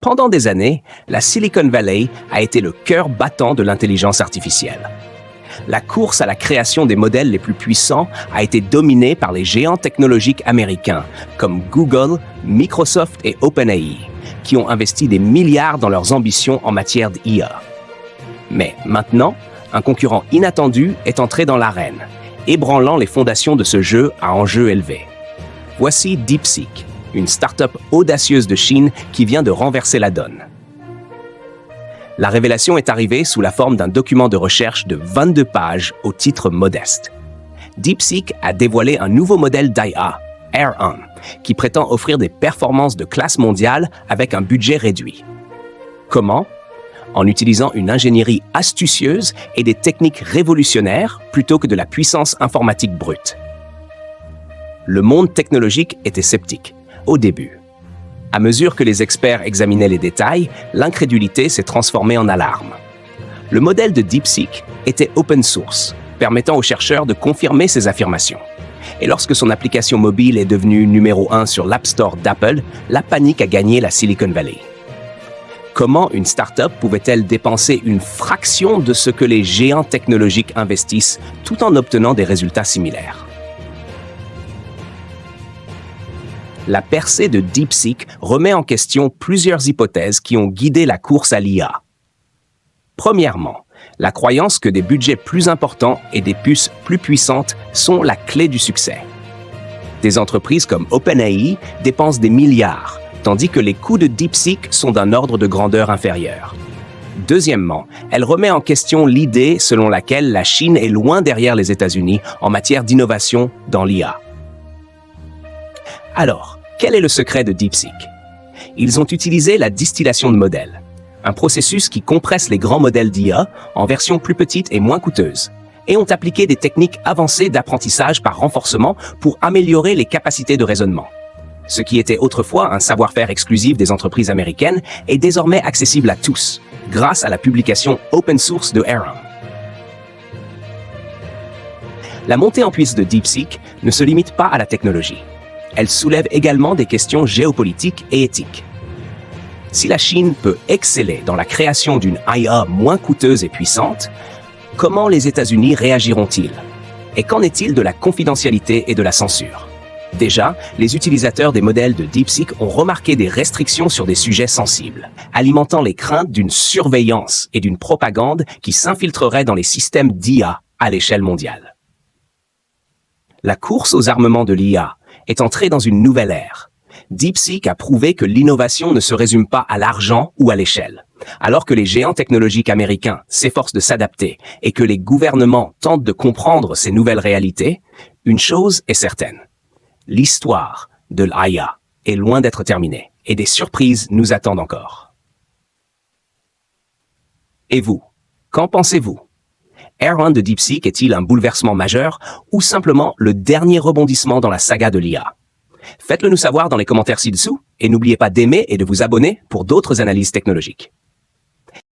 Pendant des années, la Silicon Valley a été le cœur battant de l'intelligence artificielle. La course à la création des modèles les plus puissants a été dominée par les géants technologiques américains comme Google, Microsoft et OpenAI, qui ont investi des milliards dans leurs ambitions en matière d'IA. Mais maintenant, un concurrent inattendu est entré dans l'arène, ébranlant les fondations de ce jeu à enjeu élevé. Voici DeepSeek, une start-up audacieuse de Chine qui vient de renverser la donne. La révélation est arrivée sous la forme d'un document de recherche de 22 pages au titre modeste. DeepSeek a dévoilé un nouveau modèle d'IA, Air-1, qui prétend offrir des performances de classe mondiale avec un budget réduit. Comment? En utilisant une ingénierie astucieuse et des techniques révolutionnaires plutôt que de la puissance informatique brute. Le monde technologique était sceptique, au début. À mesure que les experts examinaient les détails, l'incrédulité s'est transformée en alarme. Le modèle de DeepSeek était open source, permettant aux chercheurs de confirmer ces affirmations. Et lorsque son application mobile est devenue numéro 1 sur l'App Store d'Apple, la panique a gagné la Silicon Valley. Comment une start-up pouvait-elle dépenser une fraction de ce que les géants technologiques investissent tout en obtenant des résultats similaires? La percée de DeepSeek remet en question plusieurs hypothèses qui ont guidé la course à l'IA. Premièrement, la croyance que des budgets plus importants et des puces plus puissantes sont la clé du succès. Des entreprises comme OpenAI dépensent des milliards, tandis que les coûts de DeepSeek sont d'un ordre de grandeur inférieur. Deuxièmement, elle remet en question l'idée selon laquelle la Chine est loin derrière les États-Unis en matière d'innovation dans l'IA. Alors, quel est le secret de DeepSeek? Ils ont utilisé la distillation de modèles, un processus qui compresse les grands modèles d'IA en versions plus petites et moins coûteuses, et ont appliqué des techniques avancées d'apprentissage par renforcement pour améliorer les capacités de raisonnement. Ce qui était autrefois un savoir-faire exclusif des entreprises américaines est désormais accessible à tous, grâce à la publication open source de Air-1. La montée en puissance de DeepSeek ne se limite pas à la technologie. Elle soulève également des questions géopolitiques et éthiques. Si la Chine peut exceller dans la création d'une IA moins coûteuse et puissante, comment les États-Unis réagiront-ils? Et qu'en est-il de la confidentialité et de la censure? Déjà, les utilisateurs des modèles de DeepSeek ont remarqué des restrictions sur des sujets sensibles, alimentant les craintes d'une surveillance et d'une propagande qui s'infiltrerait dans les systèmes d'IA à l'échelle mondiale. La course aux armements de l'IA est entrée dans une nouvelle ère. DeepSeek a prouvé que l'innovation ne se résume pas à l'argent ou à l'échelle. Alors que les géants technologiques américains s'efforcent de s'adapter et que les gouvernements tentent de comprendre ces nouvelles réalités, une chose est certaine. L'histoire de l'IA est loin d'être terminée et des surprises nous attendent encore. Et vous, qu'en pensez-vous? Air-1 de DeepSeek est-il un bouleversement majeur ou simplement le dernier rebondissement dans la saga de l'IA? Faites-le nous savoir dans les commentaires ci-dessous et n'oubliez pas d'aimer et de vous abonner pour d'autres analyses technologiques.